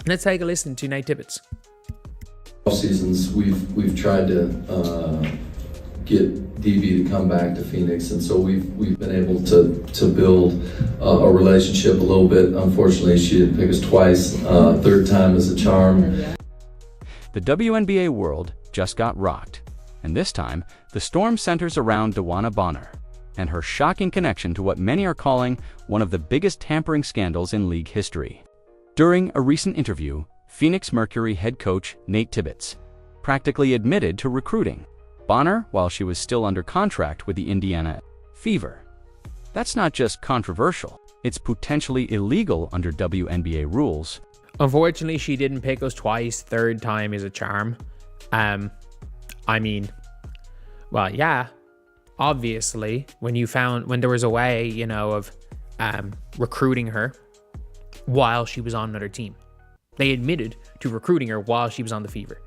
Let's take a listen to Nate Tibbets. Off seasons, we've tried to get DB to come back to Phoenix, and so we've been able to build a relationship a little bit. Unfortunately, she didn't pick us twice. Third time is a charm. The WNBA world just got rocked, and this time the storm centers around DeWanna Bonner and her shocking connection to what many are calling one of the biggest tampering scandals in league history. During a recent interview, Phoenix Mercury head coach Nate Tibbets practically admitted to recruiting Bonner while she was still under contract with the Indiana Fever. That's not just controversial, it's potentially illegal under WNBA rules. Unfortunately, she didn't pick us twice. Third time is a charm. I mean, well, yeah, obviously, when there was a way, you know, of recruiting her while she was on another team. They admitted to recruiting her while she was on the Fever.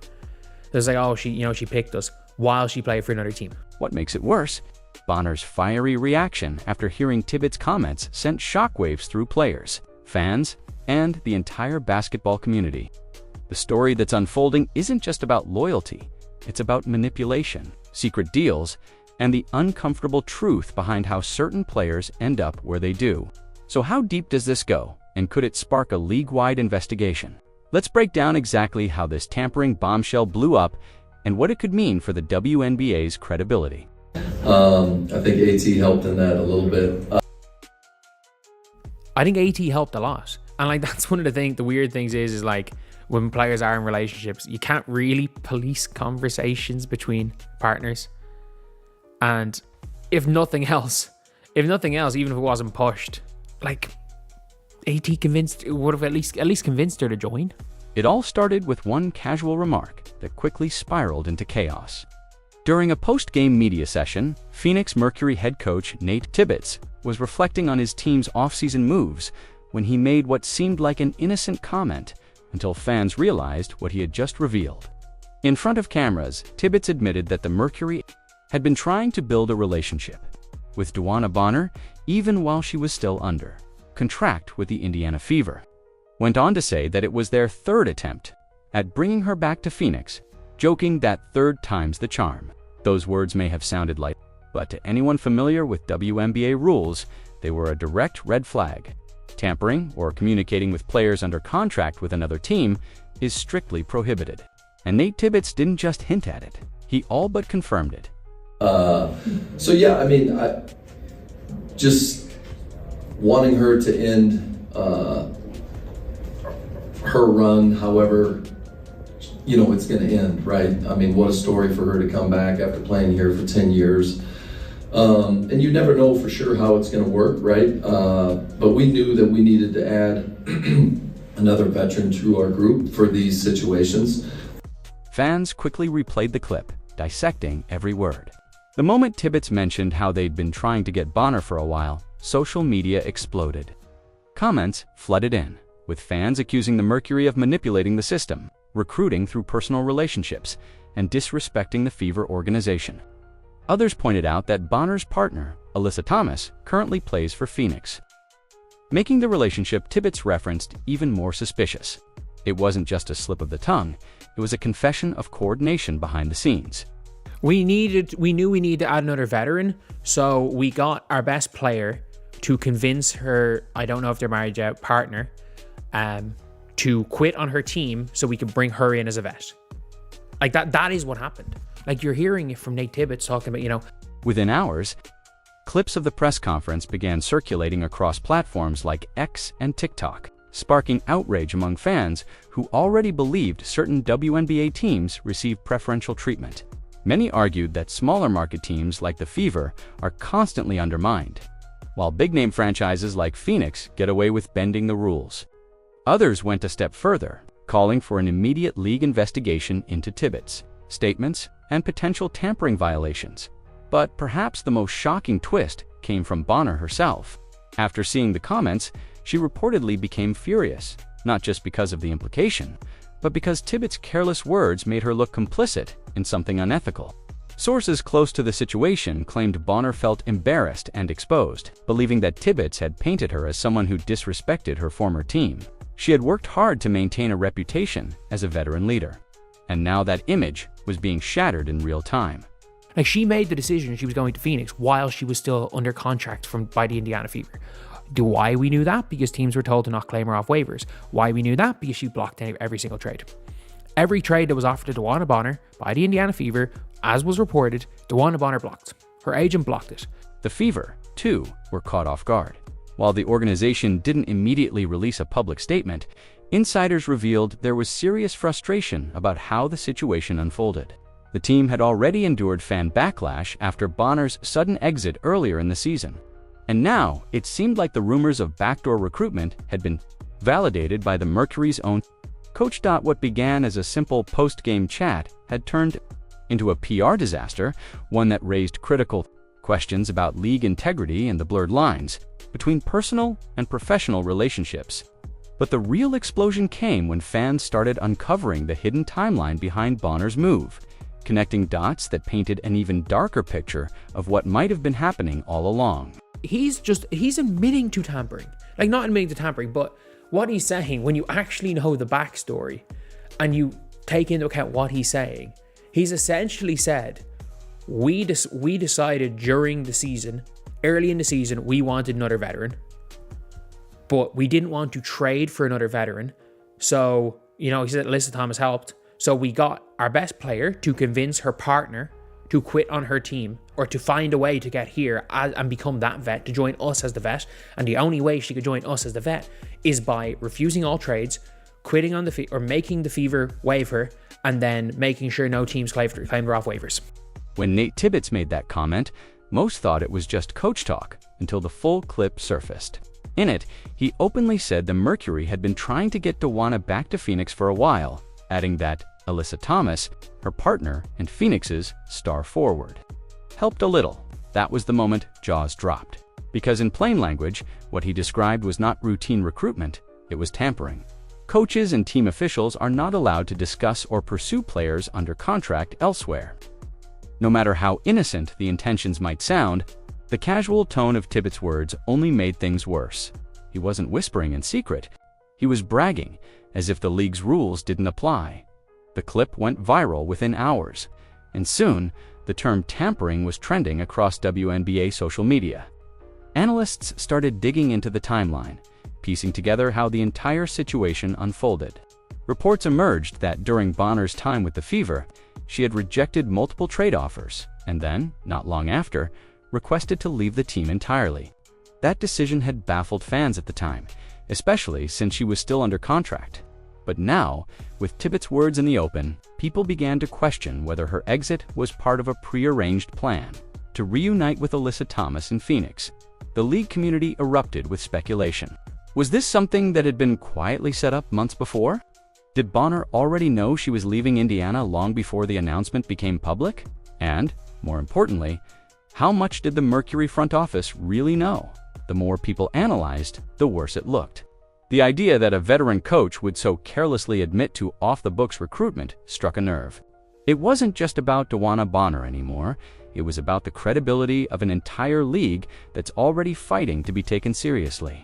There's like, oh, she picked us while she played for another team. What makes it worse, Bonner's fiery reaction after hearing Tibbets' comments sent shockwaves through players, fans, and the entire basketball community. The story that's unfolding isn't just about loyalty, it's about manipulation, secret deals, and the uncomfortable truth behind how certain players end up where they do. So how deep does this go, and could it spark a league-wide investigation? Let's break down exactly how this tampering bombshell blew up and what it could mean for the WNBA's credibility. I think AT helped in that a little bit. I think AT helped a lot. And like, that's one of the weird things is like, when players are in relationships, you can't really police conversations between partners. And if nothing else, even if it wasn't pushed, like, AT would have at least convinced her to join. It all started with one casual remark that quickly spiraled into chaos. During a post-game media session, Phoenix Mercury head coach Nate Tibbets was reflecting on his team's off-season moves when he made what seemed like an innocent comment until fans realized what he had just revealed. In front of cameras, Tibbets admitted that the Mercury had been trying to build a relationship with DeWanna Bonner even while she was still under contract with the Indiana Fever. Went on to say that it was their third attempt at bringing her back to Phoenix, joking that third time's the charm. Those words may have sounded light, but to anyone familiar with WNBA rules, they were a direct red flag. Tampering or communicating with players under contract with another team is strictly prohibited. And Nate Tibbets didn't just hint at it, he all but confirmed it. So yeah, I mean, just wanting her to end her run, however, you know, it's going to end, right? I mean, what a story for her to come back after playing here for 10 years. And you never know for sure how it's going to work, right? But we knew that we needed to add another veteran to our group for these situations. Fans quickly replayed the clip, dissecting every word. The moment Tibbets mentioned how they'd been trying to get Bonner for a while, social media exploded. Comments flooded in, with fans accusing the Mercury of manipulating the system, recruiting through personal relationships, and disrespecting the Fever organization. Others pointed out that Bonner's partner, Alyssa Thomas, currently plays for Phoenix, making the relationship Tibbets referenced even more suspicious. It wasn't just a slip of the tongue, it was a confession of coordination behind the scenes. We knew we needed to add another veteran, so we got our best player to convince her, I don't know if they're married yet, partner, to quit on her team so we could bring her in as a vet. Like that is what happened. Like, you're hearing it from Nate Tibbets talking about, you know. Within hours, clips of the press conference began circulating across platforms like X and TikTok, sparking outrage among fans who already believed certain WNBA teams received preferential treatment. Many argued that smaller market teams like the Fever are constantly undermined, while big-name franchises like Phoenix get away with bending the rules. Others went a step further, calling for an immediate league investigation into Tibbets' statements and potential tampering violations. But perhaps the most shocking twist came from Bonner herself. After seeing the comments, she reportedly became furious, not just because of the implication, but because Tibbets' careless words made her look complicit in something unethical. Sources close to the situation claimed Bonner felt embarrassed and exposed, believing that Tibbets had painted her as someone who disrespected her former team. She had worked hard to maintain a reputation as a veteran leader, and now that image was being shattered in real time. Like, she made the decision she was going to Phoenix while she was still under contract by the Indiana Fever. Why we knew that? Because teams were told to not claim her off waivers. Why we knew that? Because she blocked every single trade. Every trade that was offered to DeWanna Bonner by the Indiana Fever, as was reported, DeWanna Bonner blocked. Her agent blocked it. The Fever, too, were caught off guard. While the organization didn't immediately release a public statement, insiders revealed there was serious frustration about how the situation unfolded. The team had already endured fan backlash after Bonner's sudden exit earlier in the season. And now, it seemed like the rumors of backdoor recruitment had been validated by the Mercury's own coach. What began as a simple post-game chat had turned into a PR disaster, one that raised critical questions about league integrity and the blurred lines between personal and professional relationships. But the real explosion came when fans started uncovering the hidden timeline behind Bonner's move, connecting dots that painted an even darker picture of what might have been happening all along. He's admitting to tampering. Like, not admitting to tampering, but what he's saying, when you actually know the backstory and you take into account what he's saying, he's essentially said, we decided during the season, early in the season, we wanted another veteran, but we didn't want to trade for another veteran. So, he said Alyssa Thomas helped. So we got our best player to convince her partner to quit on her team, or to find a way to get here and become that vet, to join us as the vet. And the only way she could join us as the vet is by refusing all trades, quitting on or making the Fever waive her, and then making sure no teams claimed her off waivers. When Nate Tibbets made that comment, most thought it was just coach talk until the full clip surfaced. In it, he openly said the Mercury had been trying to get DeWanna back to Phoenix for a while, adding that Alyssa Thomas, her partner and Phoenix's star forward, helped a little. That was the moment jaws dropped. Because in plain language, what he described was not routine recruitment, it was tampering. Coaches and team officials are not allowed to discuss or pursue players under contract elsewhere. No matter how innocent the intentions might sound, the casual tone of Tibbets' words only made things worse. He wasn't whispering in secret. He was bragging, as if the league's rules didn't apply. The clip went viral within hours, and soon, the term tampering was trending across WNBA social media. Analysts started digging into the timeline, piecing together how the entire situation unfolded. Reports emerged that during Bonner's time with the Fever, she had rejected multiple trade offers, and then, not long after, requested to leave the team entirely. That decision had baffled fans at the time, especially since she was still under contract. But now, with Tibbets' words in the open, people began to question whether her exit was part of a prearranged plan to reunite with Alyssa Thomas in Phoenix. The league community erupted with speculation. Was this something that had been quietly set up months before? Did Bonner already know she was leaving Indiana long before the announcement became public? And, more importantly, how much did the Mercury front office really know? The more people analyzed, the worse it looked. The idea that a veteran coach would so carelessly admit to off-the-books recruitment struck a nerve. It wasn't just about DeWanna Bonner anymore. It was about the credibility of an entire league that's already fighting to be taken seriously.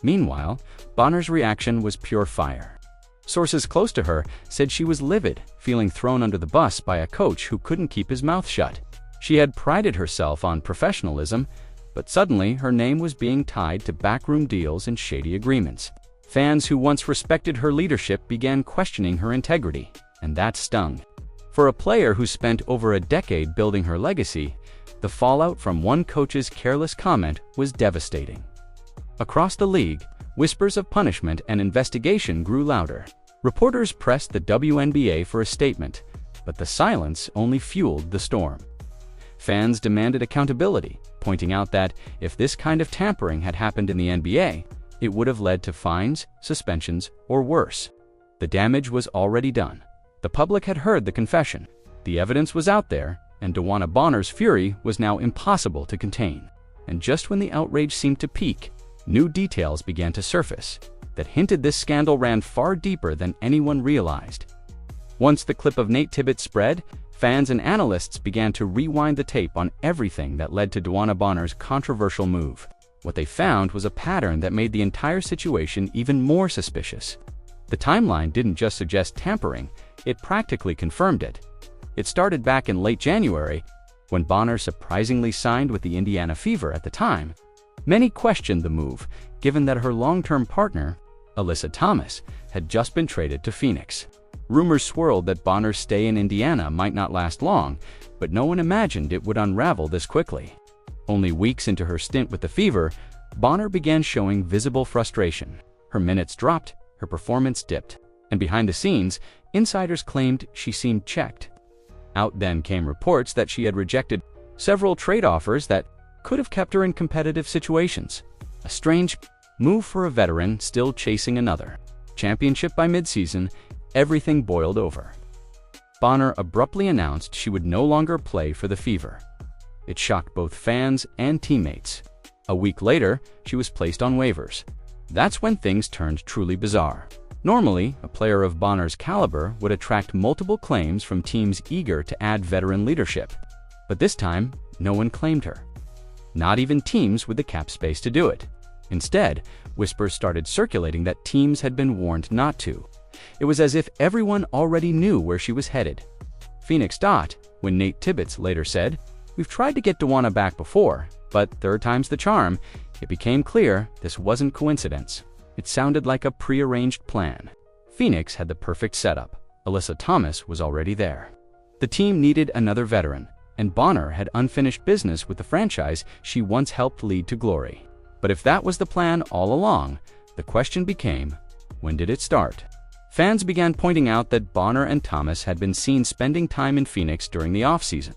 Meanwhile, Bonner's reaction was pure fire. Sources close to her said she was livid, feeling thrown under the bus by a coach who couldn't keep his mouth shut. She had prided herself on professionalism, but suddenly her name was being tied to backroom deals and shady agreements. Fans who once respected her leadership began questioning her integrity, and that stung. For a player who spent over a decade building her legacy, the fallout from one coach's careless comment was devastating. Across the league, whispers of punishment and investigation grew louder. Reporters pressed the WNBA for a statement, but the silence only fueled the storm. Fans demanded accountability, pointing out that if this kind of tampering had happened in the NBA, it would have led to fines, suspensions, or worse. The damage was already done. The public had heard the confession. The evidence was out there, and DeWanna Bonner's fury was now impossible to contain. And just when the outrage seemed to peak, new details began to surface that hinted this scandal ran far deeper than anyone realized. Once the clip of Nate Tibbets spread, fans and analysts began to rewind the tape on everything that led to DeWanna Bonner's controversial move. What they found was a pattern that made the entire situation even more suspicious. The timeline didn't just suggest tampering, it practically confirmed it. It started back in late January, when Bonner surprisingly signed with the Indiana Fever at the time. Many questioned the move, given that her long-term partner, Alyssa Thomas, had just been traded to Phoenix. Rumors swirled that Bonner's stay in Indiana might not last long, but no one imagined it would unravel this quickly. Only weeks into her stint with the Fever, Bonner began showing visible frustration. Her minutes dropped, her performance dipped, and behind the scenes, insiders claimed she seemed checked. Out then came reports that she had rejected several trade offers that could have kept her in competitive situations. A strange move for a veteran still chasing another championship by midseason. Everything boiled over. Bonner abruptly announced she would no longer play for the Fever. It shocked both fans and teammates. A week later, she was placed on waivers. That's when things turned truly bizarre. Normally, a player of Bonner's caliber would attract multiple claims from teams eager to add veteran leadership. But this time, no one claimed her. Not even teams with the cap space to do it. Instead, whispers started circulating that teams had been warned not to. It was as if everyone already knew where she was headed. Phoenix Dot, when Nate Tibbets later said, "We've tried to get DeWanna back before, but third time's the charm," it became clear this wasn't coincidence. It sounded like a pre-arranged plan. Phoenix had the perfect setup. Alyssa Thomas was already there. The team needed another veteran, and Bonner had unfinished business with the franchise she once helped lead to glory. But if that was the plan all along, the question became, when did it start? Fans began pointing out that Bonner and Thomas had been seen spending time in Phoenix during the offseason,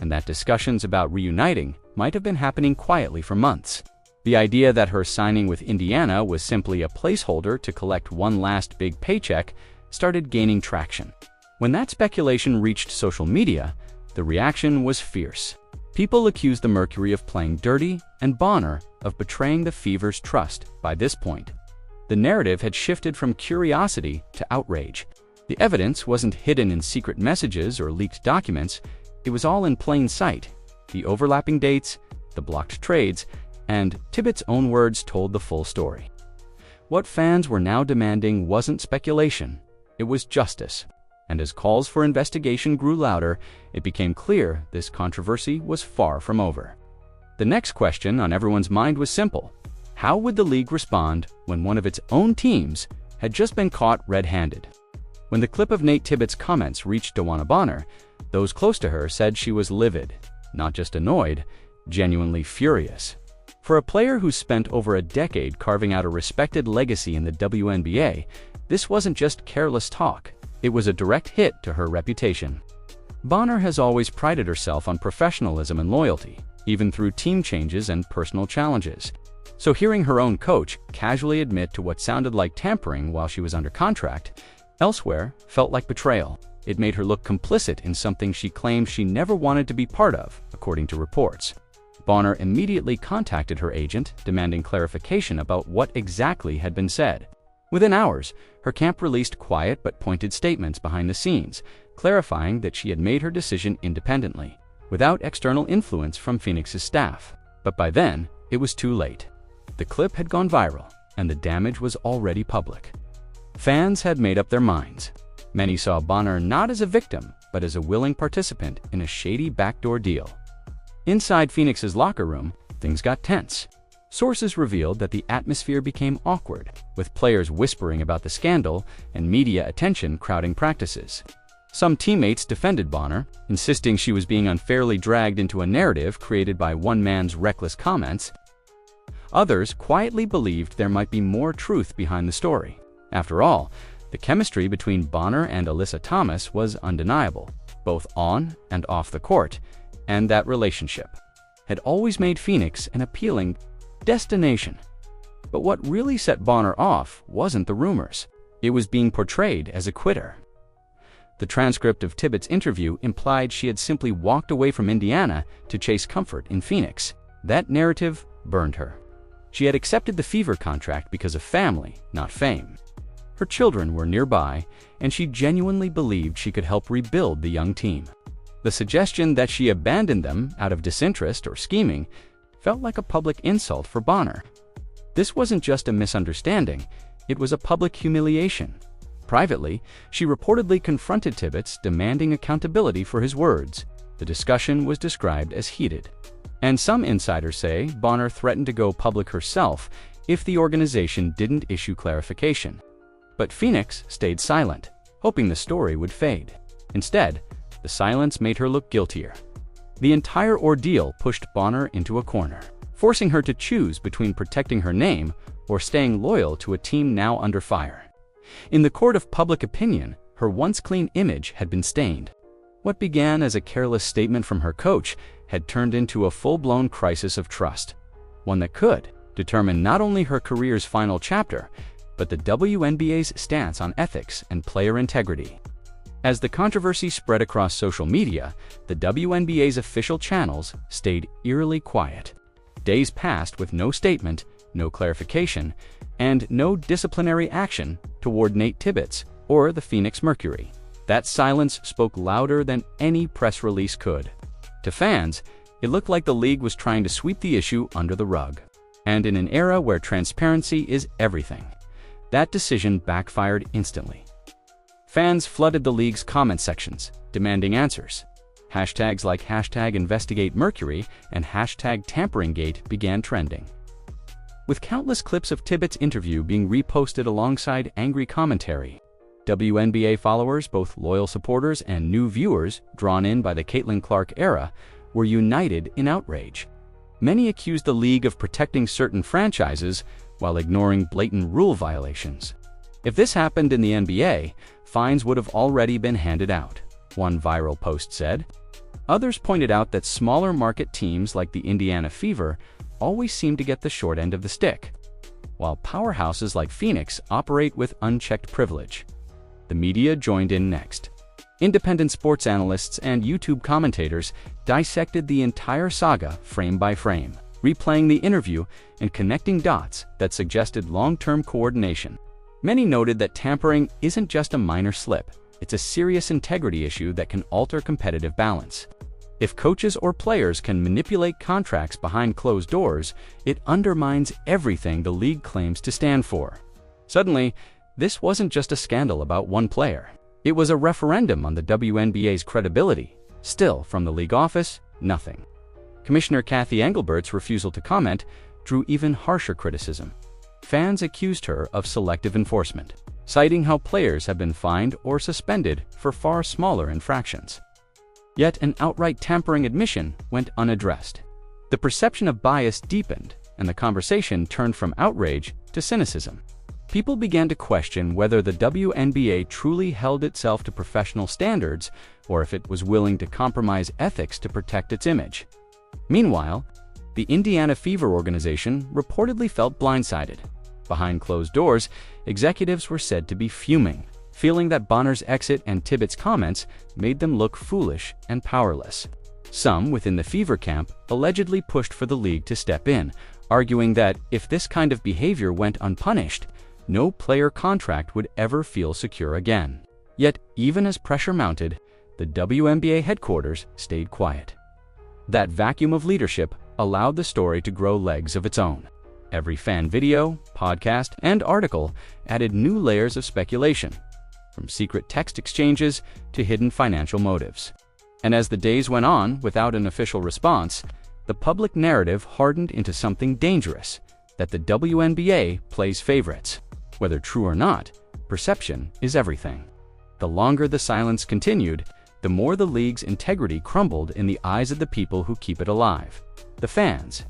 and that discussions about reuniting might have been happening quietly for months. The idea that her signing with Indiana was simply a placeholder to collect one last big paycheck started gaining traction. When that speculation reached social media, the reaction was fierce. People accused the Mercury of playing dirty and Bonner of betraying the Fever's trust. By this point, the narrative had shifted from curiosity to outrage. The evidence wasn't hidden in secret messages or leaked documents, it was all in plain sight. The overlapping dates, the blocked trades, and Tibbets' own words told the full story. What fans were now demanding wasn't speculation, it was justice. And as calls for investigation grew louder, it became clear this controversy was far from over. The next question on everyone's mind was simple. How would the league respond when one of its own teams had just been caught red-handed? When the clip of Nate Tibbets' comments reached DeWanna Bonner, those close to her said she was livid, not just annoyed, genuinely furious. For a player who spent over a decade carving out a respected legacy in the WNBA, this wasn't just careless talk, it was a direct hit to her reputation. Bonner has always prided herself on professionalism and loyalty, even through team changes and personal challenges. So hearing her own coach casually admit to what sounded like tampering while she was under contract elsewhere felt like betrayal. It made her look complicit in something she claimed she never wanted to be part of, according to reports. Bonner immediately contacted her agent, demanding clarification about what exactly had been said. Within hours, her camp released quiet but pointed statements behind the scenes, clarifying that she had made her decision independently, without external influence from Phoenix's staff. But by then, it was too late. The clip had gone viral, and the damage was already public. Fans had made up their minds. Many saw Bonner not as a victim, but as a willing participant in a shady backdoor deal. Inside Phoenix's locker room, things got tense. Sources revealed that the atmosphere became awkward, with players whispering about the scandal and media attention crowding practices. Some teammates defended Bonner, insisting she was being unfairly dragged into a narrative created by one man's reckless comments. Others quietly believed there might be more truth behind the story. After all, the chemistry between Bonner and Alyssa Thomas was undeniable, both on and off the court, and that relationship had always made Phoenix an appealing destination. But what really set Bonner off wasn't the rumors. It was being portrayed as a quitter. The transcript of Tibbets' interview implied she had simply walked away from Indiana to chase comfort in Phoenix. That narrative burned her. She had accepted the Fever contract because of family, not fame. Her children were nearby, and she genuinely believed she could help rebuild the young team. The suggestion that she abandoned them out of disinterest or scheming felt like a public insult for Bonner. This wasn't just a misunderstanding, it was a public humiliation. Privately, she reportedly confronted Tibbets, demanding accountability for his words. The discussion was described as heated. And some insiders say Bonner threatened to go public herself if the organization didn't issue clarification. But Phoenix stayed silent, hoping the story would fade. Instead, the silence made her look guiltier. The entire ordeal pushed Bonner into a corner, forcing her to choose between protecting her name or staying loyal to a team now under fire. In the court of public opinion, her once clean image had been stained. What began as a careless statement from her coach had turned into a full-blown crisis of trust, one that could determine not only her career's final chapter, but the WNBA's stance on ethics and player integrity. As the controversy spread across social media, the WNBA's official channels stayed eerily quiet. Days passed with no statement, no clarification, and no disciplinary action toward Nate Tibbets or the Phoenix Mercury. That silence spoke louder than any press release could. To fans, it looked like the league was trying to sweep the issue under the rug. And in an era where transparency is everything, that decision backfired instantly. Fans flooded the league's comment sections, demanding answers. Hashtags like #InvestigateMercury and #TamperingGate began trending. With countless clips of Tibbets' interview being reposted alongside angry commentary, WNBA followers, both loyal supporters and new viewers drawn in by the Caitlin Clark era, were united in outrage. Many accused the league of protecting certain franchises while ignoring blatant rule violations. If this happened in the NBA, fines would have already been handed out, one viral post said. Others pointed out that smaller market teams like the Indiana Fever always seem to get the short end of the stick, while powerhouses like Phoenix operate with unchecked privilege. The media joined in next. Independent sports analysts and YouTube commentators dissected the entire saga frame by frame, replaying the interview and connecting dots that suggested long-term coordination. Many noted that tampering isn't just a minor slip, it's a serious integrity issue that can alter competitive balance. If coaches or players can manipulate contracts behind closed doors, it undermines everything the league claims to stand for. Suddenly, this wasn't just a scandal about one player. It was a referendum on the WNBA's credibility. Still, from the league office, nothing. Commissioner Kathy Engelbert's refusal to comment drew even harsher criticism. Fans accused her of selective enforcement, citing how players have been fined or suspended for far smaller infractions. Yet an outright tampering admission went unaddressed. The perception of bias deepened, and the conversation turned from outrage to cynicism. People began to question whether the WNBA truly held itself to professional standards or if it was willing to compromise ethics to protect its image. Meanwhile, the Indiana Fever organization reportedly felt blindsided. Behind closed doors, executives were said to be fuming, feeling that Bonner's exit and Tibbets' comments made them look foolish and powerless. Some within the Fever camp allegedly pushed for the league to step in, arguing that if this kind of behavior went unpunished, no player contract would ever feel secure again. Yet, even as pressure mounted, the WNBA headquarters stayed quiet. That vacuum of leadership allowed the story to grow legs of its own. Every fan video, podcast, and article added new layers of speculation, from secret text exchanges to hidden financial motives. And as the days went on without an official response, the public narrative hardened into something dangerous, that the WNBA plays favorites. Whether true or not, perception is everything. The longer the silence continued, the more the league's integrity crumbled in the eyes of the people who keep it alive, the fans.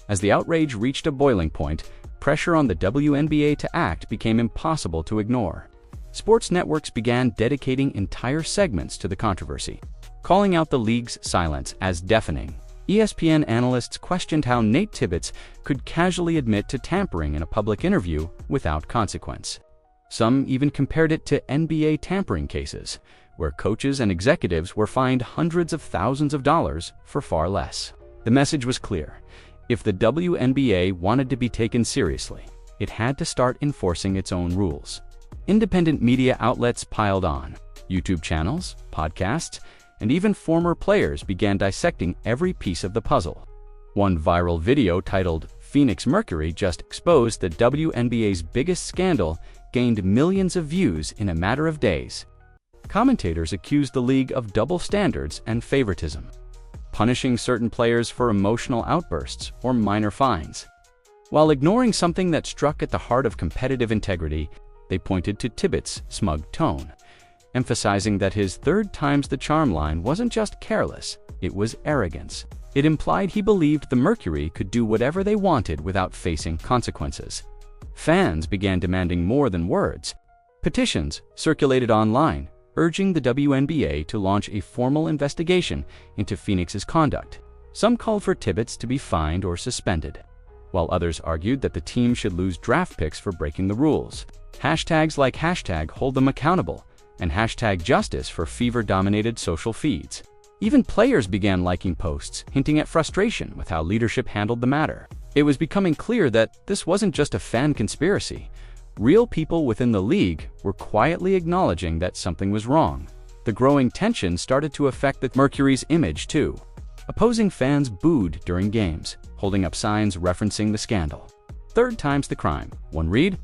As the outrage reached a boiling point, pressure on the WNBA to act became impossible to ignore. Sports networks began dedicating entire segments to the controversy, calling out the league's silence as deafening. ESPN analysts questioned how Nate Tibbets could casually admit to tampering in a public interview without consequence. Some even compared it to NBA tampering cases, where coaches and executives were fined hundreds of thousands of dollars for far less. The message was clear. If the WNBA wanted to be taken seriously, it had to start enforcing its own rules. Independent media outlets piled on. YouTube channels, podcasts, and even former players began dissecting every piece of the puzzle. One viral video titled "Phoenix Mercury Just Exposed the WNBA's Biggest Scandal" gained millions of views in a matter of days. Commentators accused the league of double standards and favoritism, punishing certain players for emotional outbursts or minor fines. While ignoring something that struck at the heart of competitive integrity, they pointed to Tibbets' smug tone, emphasizing that his "third time's the charm" line wasn't just careless, it was arrogance. It implied he believed the Mercury could do whatever they wanted without facing consequences. Fans began demanding more than words. Petitions circulated online, urging the WNBA to launch a formal investigation into Phoenix's conduct. Some called for Tibbets to be fined or suspended, while others argued that the team should lose draft picks for breaking the rules. Hashtags like #hold them accountable and #justice for fever-dominated social feeds. Even players began liking posts, hinting at frustration with how leadership handled the matter. It was becoming clear that this wasn't just a fan conspiracy. Real people within the league were quietly acknowledging that something was wrong. The growing tension started to affect the Mercury's image too. Opposing fans booed during games, holding up signs referencing the scandal. "Third time's the crime," one read.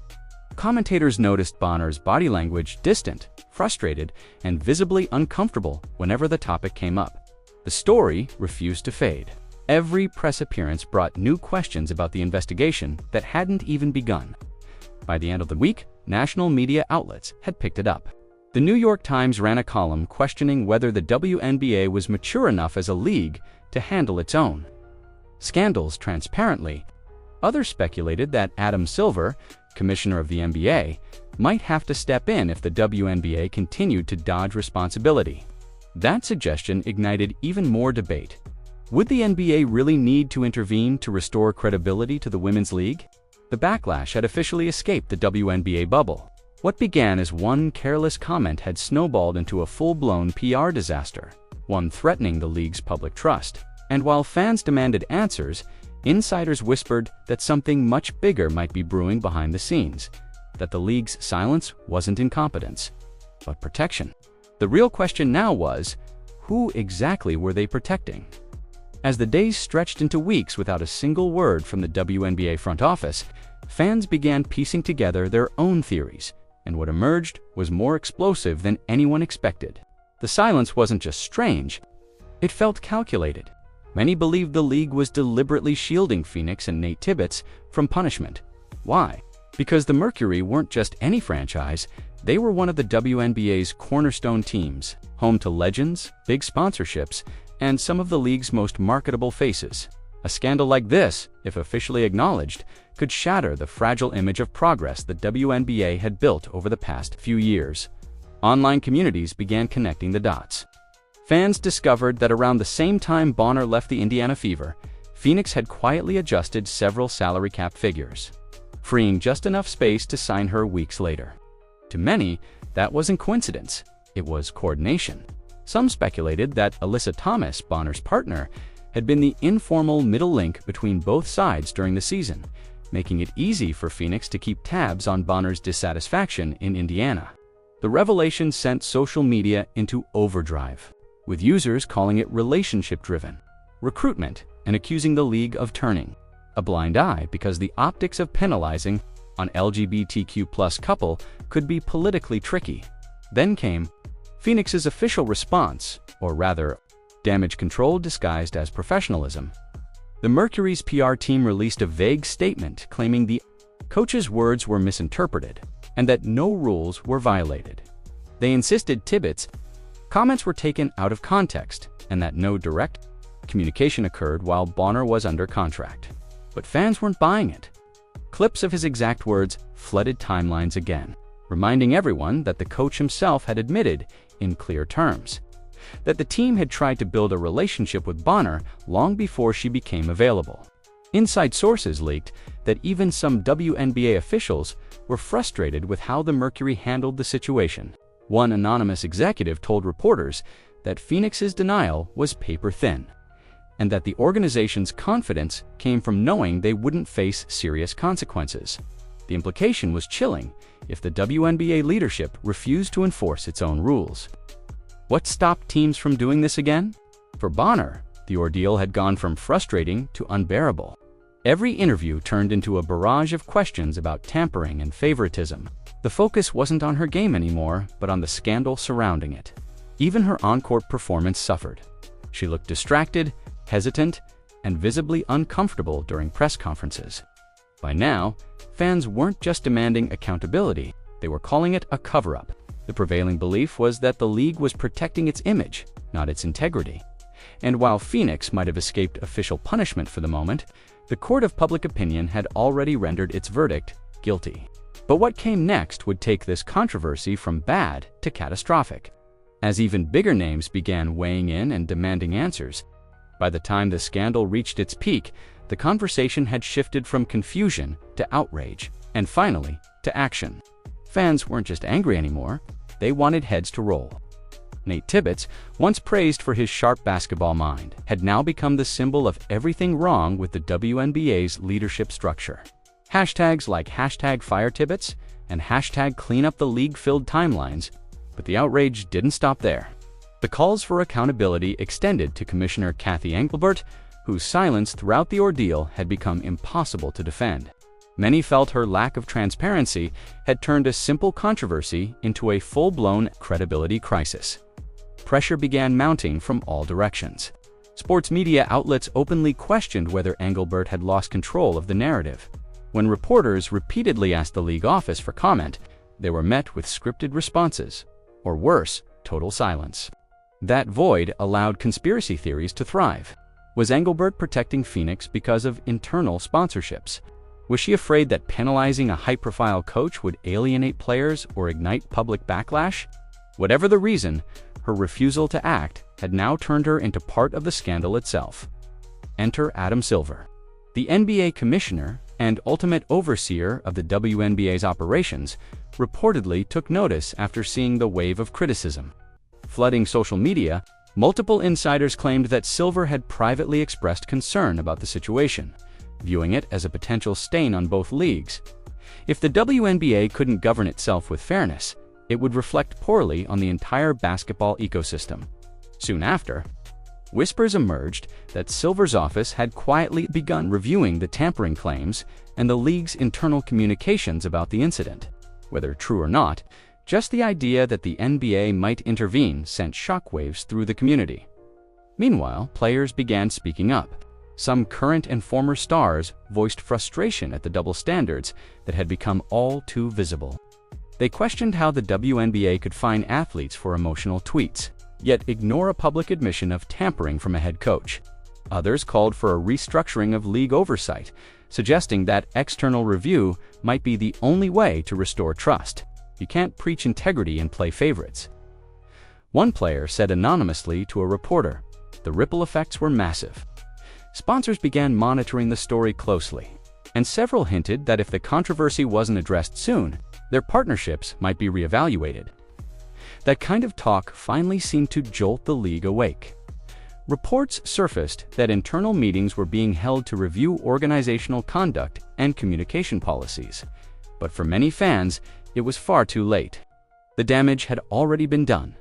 Commentators noticed Bonner's body language distant, frustrated, and visibly uncomfortable whenever the topic came up. The story refused to fade. Every press appearance brought new questions about the investigation that hadn't even begun. By the end of the week, national media outlets had picked it up. The New York Times ran a column questioning whether the WNBA was mature enough as a league to handle its own scandals transparently. Others speculated that Adam Silver, commissioner of the NBA, might have to step in if the WNBA continued to dodge responsibility. That suggestion ignited even more debate. Would the NBA really need to intervene to restore credibility to the women's league? The backlash had officially escaped the WNBA bubble. What began as one careless comment had snowballed into a full-blown PR disaster, one threatening the league's public trust. And while fans demanded answers, insiders whispered that something much bigger might be brewing behind the scenes, that the league's silence wasn't incompetence, but protection. The real question now was, who exactly were they protecting? As the days stretched into weeks without a single word from the WNBA front office, fans began piecing together their own theories, and what emerged was more explosive than anyone expected. The silence wasn't just strange, it felt calculated. Many believed the league was deliberately shielding Phoenix and Nate Tibbets from punishment. Why? Because the Mercury weren't just any franchise, they were one of the WNBA's cornerstone teams, home to legends, big sponsorships, and some of the league's most marketable faces. A scandal like this, if officially acknowledged, could shatter the fragile image of progress the WNBA had built over the past few years. Online communities began connecting the dots. Fans discovered that around the same time Bonner left the Indiana Fever, Phoenix had quietly adjusted several salary cap figures, freeing just enough space to sign her weeks later. To many, that wasn't coincidence, it was coordination. Some speculated that Alyssa Thomas, Bonner's partner, had been the informal middle link between both sides during the season, making it easy for Phoenix to keep tabs on Bonner's dissatisfaction in Indiana. The revelation sent social media into overdrive, with users calling it relationship-driven recruitment and accusing the league of turning a blind eye because the optics of penalizing an LGBTQ+ couple could be politically tricky. Then came Phoenix's official response, or rather, damage control disguised as professionalism. The Mercury's PR team released a vague statement claiming the coach's words were misinterpreted and that no rules were violated. They insisted Tibbets' comments were taken out of context and that no direct communication occurred while Bonner was under contract. But fans weren't buying it. Clips of his exact words flooded timelines again, reminding everyone that the coach himself had admitted, in clear terms, that the team had tried to build a relationship with Bonner long before she became available. Inside sources leaked that even some WNBA officials were frustrated with how the Mercury handled the situation. One anonymous executive told reporters that Phoenix's denial was paper thin, and that the organization's confidence came from knowing they wouldn't face serious consequences. The implication was chilling if the WNBA leadership refused to enforce its own rules. What stopped teams from doing this again? For Bonner, The ordeal had gone from frustrating to unbearable. Every interview turned into a barrage of questions about tampering and favoritism. The focus wasn't on her game anymore, but on the scandal surrounding it. Even her on-court performance suffered. She looked distracted, hesitant, and visibly uncomfortable during press conferences. By now, fans weren't just demanding accountability, they were calling it a cover-up. The prevailing belief was that the league was protecting its image, not its integrity. And while Phoenix might have escaped official punishment for the moment, the court of public opinion had already rendered its verdict guilty. But what came next would take this controversy from bad to catastrophic, as even bigger names began weighing in and demanding answers. By the time the scandal reached its peak, the conversation had shifted from confusion to outrage, and finally, to action. Fans weren't just angry anymore, they wanted heads to roll. Nate Tibbets, once praised for his sharp basketball mind, had now become the symbol of everything wrong with the WNBA's leadership structure. Hashtags like #FireTibbets and #CleanUpTheLeague filled timelines, but the outrage didn't stop there. The calls for accountability extended to Commissioner Cathy Engelbert, whose silence throughout the ordeal had become impossible to defend. Many felt her lack of transparency had turned a simple controversy into a full-blown credibility crisis. Pressure began mounting from all directions. Sports media outlets openly questioned whether Engelbert had lost control of the narrative. When reporters repeatedly asked the league office for comment, they were met with scripted responses, or worse, total silence. That void allowed conspiracy theories to thrive. Was Engelbert protecting Phoenix because of internal sponsorships? Was she afraid that penalizing a high-profile coach would alienate players or ignite public backlash? Whatever the reason, her refusal to act had now turned her into part of the scandal itself. Enter Adam Silver. The NBA commissioner and ultimate overseer of the WNBA's operations reportedly took notice after seeing the wave of criticism. Flooding social media, multiple insiders claimed that Silver had privately expressed concern about the situation, viewing it as a potential stain on both leagues. If the WNBA couldn't govern itself with fairness, it would reflect poorly on the entire basketball ecosystem. Soon after, whispers emerged that Silver's office had quietly begun reviewing the tampering claims and the league's internal communications about the incident. Whether true or not, just the idea that the NBA might intervene sent shockwaves through the community. Meanwhile, players began speaking up. Some current and former stars voiced frustration at the double standards that had become all too visible. They questioned how the WNBA could fine athletes for emotional tweets, yet ignore a public admission of tampering from a head coach. Others called for a restructuring of league oversight, suggesting that external review might be the only way to restore trust. You can't preach integrity and play favorites. One player said anonymously to a reporter, "The ripple effects were massive." Sponsors began monitoring the story closely, and several hinted that if the controversy wasn't addressed soon, their partnerships might be reevaluated. That kind of talk finally seemed to jolt the league awake. Reports surfaced that internal meetings were being held to review organizational conduct and communication policies, but for many fans, it was far too late. The damage had already been done.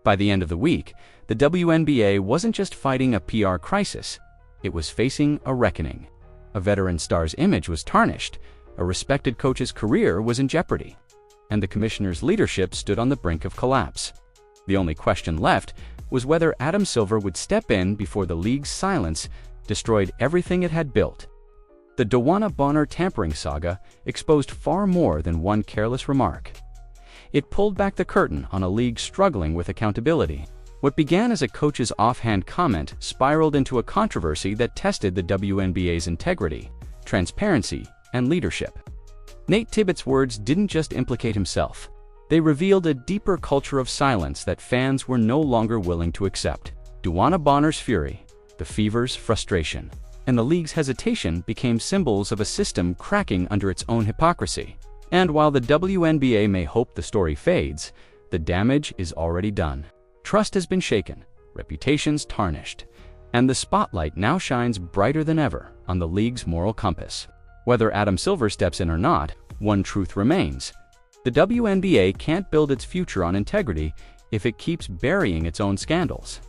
By the end of the week, the WNBA wasn't just fighting a PR crisis, it was facing a reckoning. A veteran star's image was tarnished, a respected coach's career was in jeopardy, and the commissioner's leadership stood on the brink of collapse. The only question left was whether Adam Silver would step in before the league's silence destroyed everything it had built. The DeWanna tampering saga exposed far more than one careless remark. It pulled back the curtain on a league struggling with accountability. What began as a coach's offhand comment spiraled into a controversy that tested the WNBA's integrity, transparency, and leadership. Nate Tibbets' words didn't just implicate himself. They revealed a deeper culture of silence that fans were no longer willing to accept. DeWanna Bonner's fury, the Fever's frustration, and the league's hesitation became symbols of a system cracking under its own hypocrisy. And while the WNBA may hope the story fades, the damage is already done. Trust has been shaken, reputations tarnished, and the spotlight now shines brighter than ever on the league's moral compass. Whether Adam Silver steps in or not, one truth remains. The WNBA can't build its future on integrity if it keeps burying its own scandals.